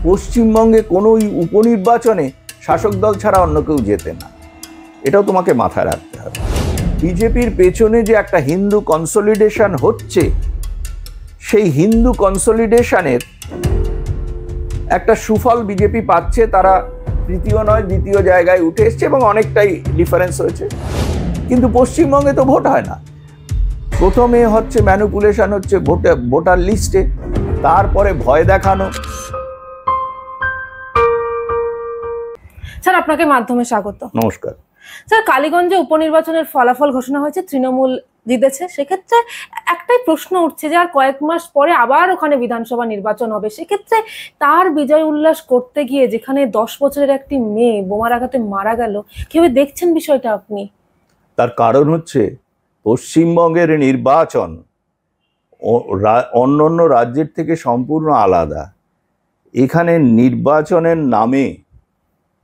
পশ্চিমবঙ্গে কোনো উপনির্বাচনে শাসক দল ছাড়া অন্য কেউ জেতে না, এটাও তোমাকে মাথায় রাখতে হবে। বিজেপির পেছনে যে একটা হিন্দু কনসলিডেশন হচ্ছে, সেই হিন্দু কনসলিডেশনের একটা সুফল বিজেপি পাচ্ছে। তারা তৃতীয় নয় দ্বিতীয় জায়গায় উঠে এসছে এবং অনেকটাই ডিফারেন্স হয়েছে। কিন্তু পশ্চিমবঙ্গে তো ভোট হয় না। প্রথমে হচ্ছে ম্যানিপুলেশন হচ্ছে ভোটার লিস্টে, তারপরে ভয় দেখানো। স্যার, আপনাকে মাধ্যমে স্বাগত। নমস্কার স্যার, কালীগঞ্জে উপনির্বাচনের ফলাফল ঘোষণা হয়েছে, তৃণমূল জিতেছে। সেক্ষেত্রে একটাই প্রশ্ন উঠছে যে আর কয়েক মাস পরে আবার ওখানে বিধানসভা নির্বাচন হবে, সেক্ষেত্রে তার বিজয় উল্লাস করতে গিয়ে যেখানে 10 বছরের একটি মেয়ে বোমার আঘাতে মারা গেল, কিভাবে দেখছেন বিষয়টা আপনি? তার কারণ হচ্ছে পশ্চিমবঙ্গের নির্বাচন অন্যান্য রাজ্যের থেকে সম্পূর্ণ আলাদা। এখানে নির্বাচনের নামে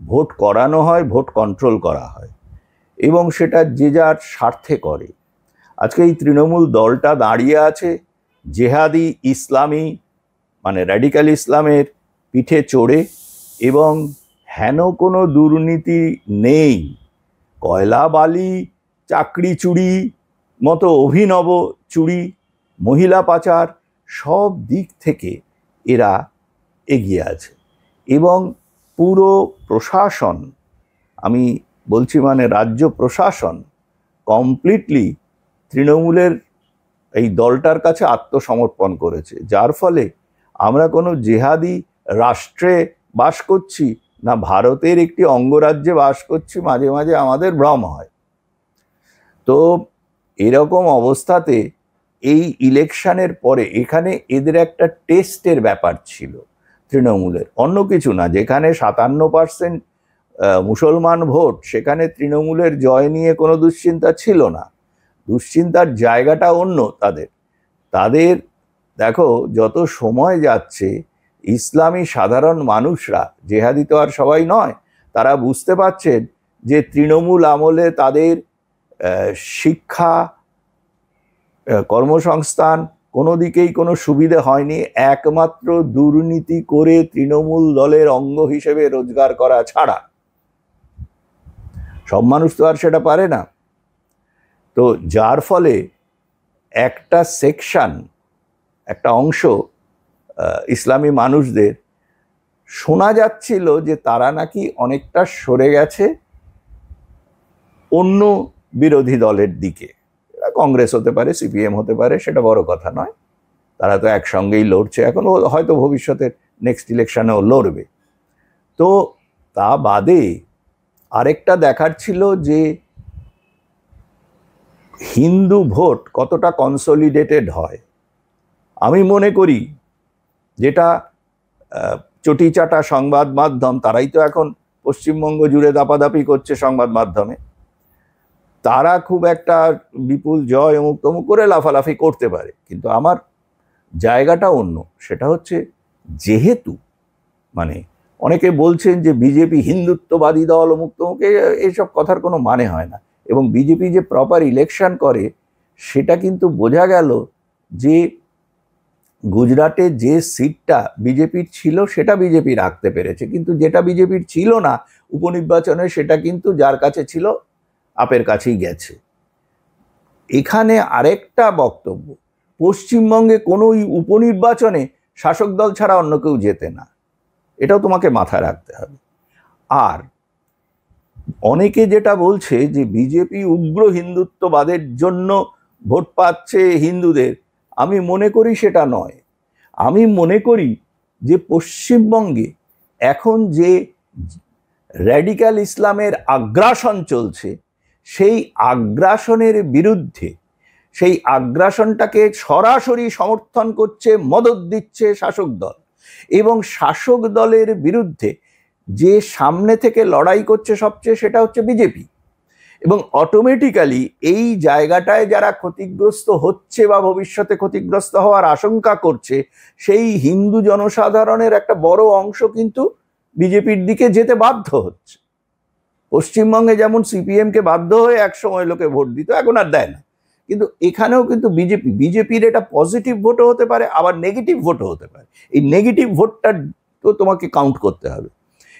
ভোট করানো হয়, ভোট কন্ট্রোল করা হয় এবং সেটা যে যার স্বার্থে করে। আজকে এই তৃণমূল দলটা দাঁড়িয়ে আছে জেহাদি ইসলামী মানে র্যাডিক্যাল ইসলামের পিঠে চড়ে, এবং হেন কোনো দুর্নীতি নেই। কয়লা বালি চাকরি চুরি মতো অভিনব চুরি, মহিলা পাচার, সব দিক থেকে এরা এগিয়ে আছে। এবং পুরো প্রশাসন, আমি বলছি মানে রাজ্য প্রশাসন কমপ্লিটলি তৃণমূলের এই দলটার কাছে আত্মসমর্পণ করেছে, যার ফলে আমরা কোনো জেহাদি রাষ্ট্রে বাস করছি না ভারতের একটি অঙ্গরাজ্যে বাস করছি, মাঝে মাঝে আমাদের ভ্রম হয়। তো এরকম অবস্থাতে এই ইলেকশনের পরে এখানে এদের একটা টেস্টের ব্যাপার ছিল তৃণমূলের, অন্য কিছু না। যেখানে 57% মুসলমান ভোট, সেখানে তৃণমূলের জয় নিয়ে কোনো দুশ্চিন্তা ছিল না। দুশ্চিন্তার জায়গাটা অন্য তাদের দেখো, যত সময় যাচ্ছে ইসলামী সাধারণ মানুষরা, জেহাদি তো আর সবাই নয়, তারা বুঝতে পারছেন যে তৃণমূল আমলে তাদের শিক্ষা, কর্মসংস্থান কোনো দিকেই কোনো সুবিধে হয়নি। একমাত্র দুর্নীতি করে তৃণমূল দলের অঙ্গ হিসেবে রোজগার করা ছাড়া। সব মানুষ তো আর সেটা পারে না। তো যার ফলে একটা সেকশন, একটা অংশ ইসলামী মানুষদের শোনা যাচ্ছিল যে তারা নাকি অনেকটা সরে গেছে অন্য বিরোধী দলের দিকে। কংগ্রেস হতে পারে, সিপিএম হতে পারে, সেটা বড় কথা নয়। তারা তো একসঙ্গেই লড়ছে এখন, হয়তো ভবিষ্যতের নেক্সট ইলেকশনেও লড়বে। তো তা বাদে আরেকটা দেখার ছিল যে হিন্দু ভোট কতটা কনসলিডেটেড হয়। আমি মনে করি যেটা চটিচাটা সংবাদ মাধ্যম, তারাই তো এখন পশ্চিমবঙ্গ জুড়ে দাপাদাপি করছে সংবাদ মাধ্যমে, তারা খুব একটা বিপুল জয় অমুক তমুক করে লাফালাফি করতে পারে। কিন্তু আমার জায়গাটা অন্য। সেটা হচ্ছে যেহেতু মানে অনেকে বলছেন যে বিজেপি হিন্দুত্ববাদী দল অমুক তমুক, এইসব কথার কোনো মানে হয় না। এবং বিজেপি যে প্রপার ইলেকশন করে সেটা কিন্তু বোঝা গেল যে গুজরাটে যে সিটটা বিজেপির ছিল সেটা বিজেপি রাখতে পেরেছে, কিন্তু যেটা বিজেপির ছিল না উপনির্বাচনে সেটা কিন্তু যার কাছে ছিল আপের কাছেই গেছে। এখানে আরেকটা বক্তব্য, পশ্চিমবঙ্গে কোনো উপনির্বাচনে শাসক দল ছাড়া অন্য কেউ জেতে না, এটাও তোমাকে মাথায় রাখতে হবে। আর অনেকে যেটা বলছে যে বিজেপি উগ্র হিন্দুত্ববাদের জন্য ভোট পাচ্ছে হিন্দুদের, আমি মনে করি সেটা নয়। আমি মনে করি যে পশ্চিমবঙ্গে এখন যে র্যাডিক্যাল ইসলামের আগ্রাসন চলছে, সেই আগ্রাসনের বিরুদ্ধে, সেই আগ্রাসনটাকে সরাসরি সমর্থন করছে, মদদ দিচ্ছে শাসক দল। এবং শাসক দলের বিরুদ্ধে যে সামনে থেকে লড়াই করছে সবচেয়ে, সেটা হচ্ছে বিজেপি। এবং অটোমেটিক্যালি এই জায়গাটায় যারা ক্ষতিগ্রস্ত হচ্ছে বা ভবিষ্যতে ক্ষতিগ্রস্ত হওয়ার আশঙ্কা করছে, সেই হিন্দু জনসাধারণের একটা বড় অংশ কিন্তু বিজেপির দিকে যেতে বাধ্য হচ্ছে। পশ্চিমবঙ্গে যেমন সিপিএমকে বাধ্য হয়ে একসময় লোকে ভোট দিত, এখন আর দেয় না। কিন্তু এখানেও কিন্তু বিজেপির এটা পজিটিভ ভোটও হতে পারে, আবার নেগেটিভ ভোটও হতে পারে। এই নেগেটিভ ভোটটা তো তোমাকে কাউন্ট করতে হবে।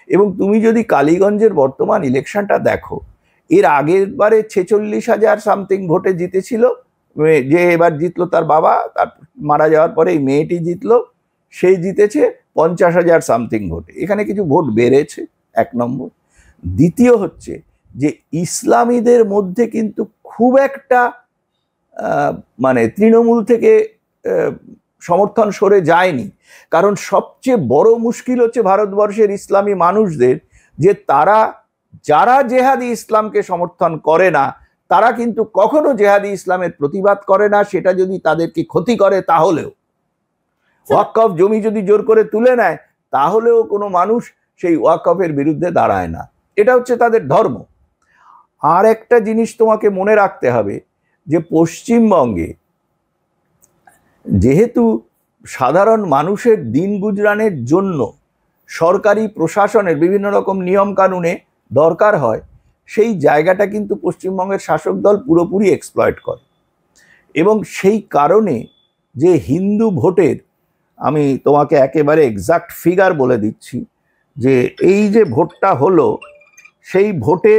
এবং তুমি যদি কালীগঞ্জের বর্তমান ইলেকশনটা দেখো, এর আগের বারে 46,000 সামথিং ভোটে জিতেছিল, যে এবার জিতলো তার বাবা, তার মারা যাওয়ার পরে এই মেয়েটি জিতলো, সেই জিতেছে 50,000 সামথিং ভোটে। এখানে কিছু ভোট বেড়েছে, এক নম্বর। দ্বিতীয় হচ্ছে যে ইসলামীদের মধ্যে কিন্তু খুব একটা মানে তৃণমূল থেকে সমর্থন সরে যায়নি। কারণ সবচেয়ে বড় মুশকিল হচ্ছে ভারতবর্ষের ইসলামী মানুষদের, যে তারা যারা জেহাদি ইসলামকে সমর্থন করে না তারা কিন্তু কখনো জেহাদি ইসলামের প্রতিবাদ করে না, সেটা যদি তাদেরকে ক্ষতি করে তাহলেও। ওয়াকফ জমি যদি জোর করে তুলে নেয় তাহলেও কোনো মানুষ সেই ওয়াকফের বিরুদ্ধে দাঁড়ায় না, এটা হচ্ছে তাদের ধর্ম। আর একটা জিনিস তোমাকে মনে রাখতে হবে, যে পশ্চিমবঙ্গে যেহেতু সাধারণ মানুষের দিন গুজরানের জন্য সরকারি প্রশাসনের বিভিন্ন রকম নিয়ম কানুনে দরকার হয়, সেই জায়গাটা কিন্তু পশ্চিমবঙ্গের শাসক দল পুরোপুরি এক্সপ্লয়েট করে। এবং সেই কারণে যে হিন্দু ভোটের, আমি তোমাকে একেবারে এক্সাক্ট ফিগার বলে দিচ্ছি, যে এই যে ভোটটা হলো, সেই ভোটে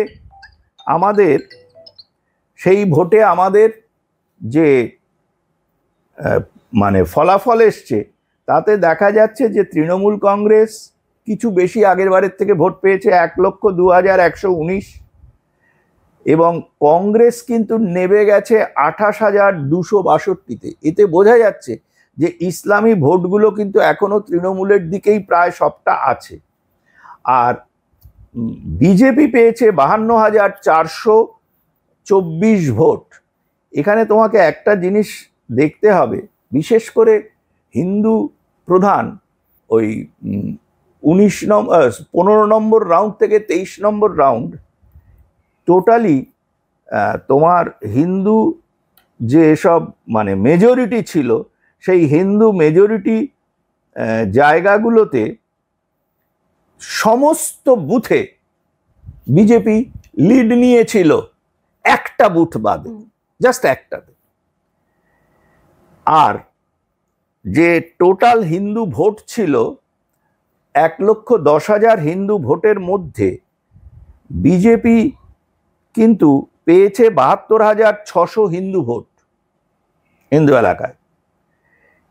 আমাদের যে মানে ফলাফল এসছে তাতে দেখা যাচ্ছে যে তৃণমূল কংগ্রেস কিছু বেশি আগের বারের থেকে ভোট পেয়েছে, 1,02,119, এবং কংগ্রেস কিন্তু নেমে গেছে 28,262-তে। এতে বোঝা যাচ্ছে যে ইসলামী ভোটগুলো কিন্তু এখনো তৃণমূলের দিকেই প্রায় সবটা আছে। আর বিজেপি পেয়েছে 52,424 ভোট। এখানে তোমাকে একটা জিনিস দেখতে হবে, বিশেষ করে হিন্দু প্রধান ওই 15 নম্বর রাউন্ড থেকে 23 নম্বর রাউন্ড, টোটালি তোমার হিন্দু যে সব মানে মেজরিটি ছিল, সেই হিন্দু মেজরিটি জায়গাগুলোতে সমস্ত বুথে বিজেপি লিড নিয়েছিল, একটা বুথ বাদে, জাস্ট একটাতে। আর যে টোটাল হিন্দু ভোট ছিল 1,10,000 হিন্দু ভোটের মধ্যে বিজেপি কিন্তু পেয়েছে 72,600 হিন্দু ভোট হিন্দু এলাকায়।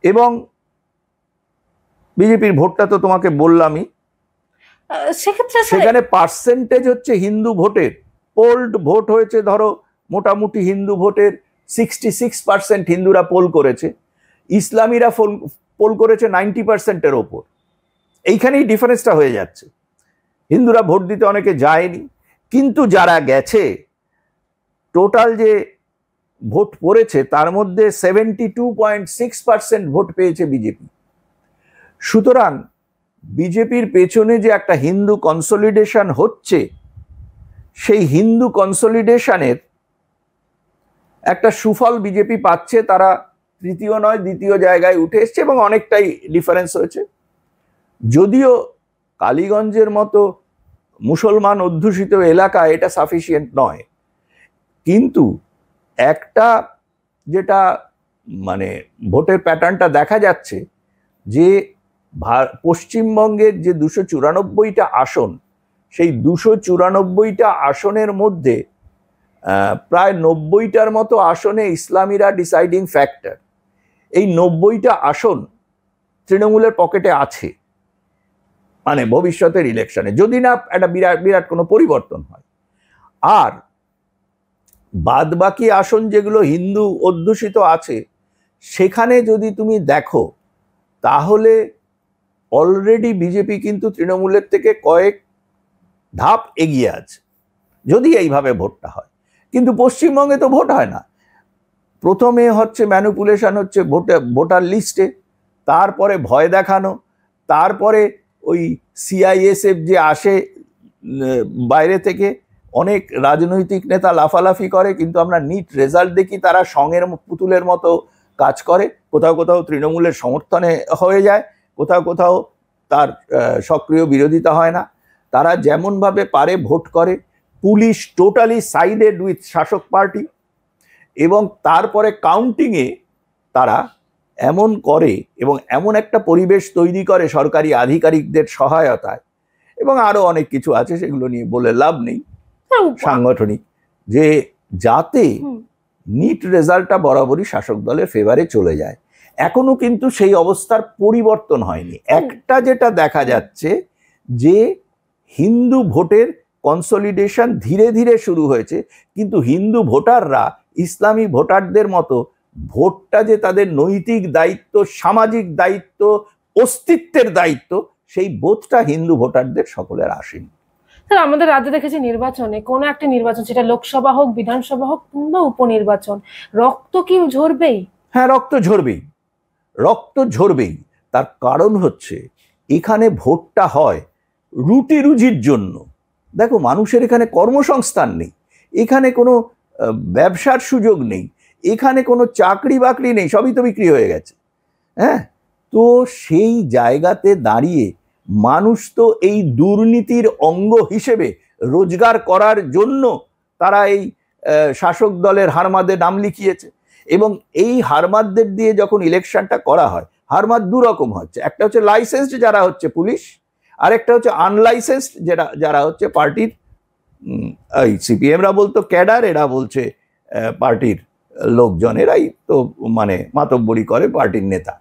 এবং বিজেপির ভোটটা তো তোমাকে বললামই, সেখানে পার্সেন্টেজ হচ্ছে হিন্দু ভোটের, পোল্ড ভোট হয়েছে ধরো মোটামুটি হিন্দু ভোটের 66% হিন্দুরা পোল করেছে, ইসলামীরা পোল করেছে 90%-এর ওপর। এইখানেই ডিফারেন্সটা হয়ে যাচ্ছে। হিন্দুরা ভোট দিতে অনেকে যায়নি, কিন্তু যারা গেছে টোটাল যে ভোট পড়েছে তার মধ্যে 72.6% ভোট পেয়েছে বিজেপি। সুতরাং বিজেপির পেছনে যে একটা হিন্দু কনসলিডেশন হচ্ছে, সেই হিন্দু কনসলিডেশনের একটা সুফল বিজেপি পাচ্ছে। তারা তৃতীয় নয় দ্বিতীয় জায়গায় উঠে এসছে এবং অনেকটাই ডিফারেন্স হয়েছে। যদিও কালীগঞ্জের মতো মুসলমান অধ্যুষিত এলাকা এটা সাফিসিয়েন্ট নয়, কিন্তু একটা যেটা মানে ভোটের প্যাটার্নটা দেখা যাচ্ছে, যে পশ্চিমবঙ্গের যে 294টা আসন, সেই 294টা আসনের মধ্যে প্রায় 90টার মতো আসনে ইসলামীরা ডিসাইডিং ফ্যাক্টর। এই 90টা আসন তৃণমূলের পকেটে আছে, মানে ভবিষ্যতের ইলেকশনে, যদি না একটা বিরাট কোনো পরিবর্তন হয়। আর বাদ বাকি আসন যেগুলো হিন্দু অধ্যুষিত আছে, সেখানে যদি তুমি দেখো তাহলে অলরেডি বিজেপি কিন্তু তৃণমূলের থেকে কয়েক ধাপ এগিয়ে আছে, যদি এইভাবে ভোটটা হয়। কিন্তু পশ্চিমবঙ্গে তো ভোট হয় না। প্রথমে হচ্ছে ম্যানিপুলেশন হচ্ছে ভোটার লিস্টে, তারপরে ভয় দেখানো, তারপরে ওই সিআইএসএফ যে আসে বাইরে থেকে, অনেক রাজনৈতিক নেতা লাফালাফি করে, কিন্তু আমরা নিট রেজাল্ট দেখি তারা সঙ্গের পুতুলের মতো কাজ করে। কোথাও কোথাও তৃণমূলের সমর্থনে হয়ে যায়, কোথাও কোথাও তার সক্রিয় বিরোধিতা হয় না। তারা যেমনভাবে পারে ভোট করে। পুলিশ টোটালি সাইডেড উইথ শাসক পার্টি, এবং তারপরে কাউন্টিংয়ে তারা এমন করে এবং এমন একটা পরিবেশ তৈরি করে সরকারি আধিকারিকদের সহায়তায়, এবং আরো অনেক কিছু আছে সেগুলো নিয়ে বলে লাভ নেই, সাংগঠনিক, যে যাতে নিট রেজাল্টটা বরাবরই শাসক দলের ফেভারে চলে যায়। এখনো কিন্তু সেই অবস্থার পরিবর্তন হয়নি। একটা যেটা দেখা যাচ্ছে যে হিন্দু ভোটের কনসলিডেশন ধীরে ধীরে শুরু হয়েছে, কিন্তু হিন্দু ভোটাররা ইসলামী ভোটারদের মতো ভোটটা যে তাদের নৈতিক দায়িত্ব, সামাজিক দায়িত্ব, অস্তিত্বের দায়িত্ব, সেই বোধটা হিন্দু ভোটারদের সকলের আসেনি। স্যার, আমাদের রাজ্যে দেখেছি নির্বাচনে, কোনো একটা নির্বাচন, সেটা লোকসভা হোক, বিধানসভা হোক কিংবা উপনির্বাচন, রক্ত কি ঝরবেই? হ্যাঁ, রক্ত ঝরবেই, রক্ত ঝরবেই। তার কারণ হচ্ছে এখানে ভোটটা হয় রুটি রুজির জন্য। দেখো, মানুষের এখানে কর্মসংস্থান নেই, এখানে কোনো ব্যবসার সুযোগ নেই, এখানে কোনো চাকরি বাকরি নেই, সবই তো বিক্রি হয়ে গেছে। হ্যাঁ, তো সেই জায়গাতে দাঁড়িয়ে মানুষ তো এই দুর্নীতির অঙ্গ হিসেবে রোজগার করার জন্য তারা এই শাসক দলের হারমাদে নাম লিখিয়েছে। এবং এই হারমাদদের দিয়ে যখন ইলেকশনটা করা হয়, হারমাদ দু রকম হচ্ছে, একটা হচ্ছে লাইসেন্সড যারা হচ্ছে পুলিশ, আর একটা হচ্ছে আনলাইসেন্সড যারা হচ্ছে পার্টির, এই সিপিএমরা বলতো ক্যাডার, এরা বলছে পার্টির লোকজন, এরাই তো মানে মাতব্বরি করে পার্টির নেতা।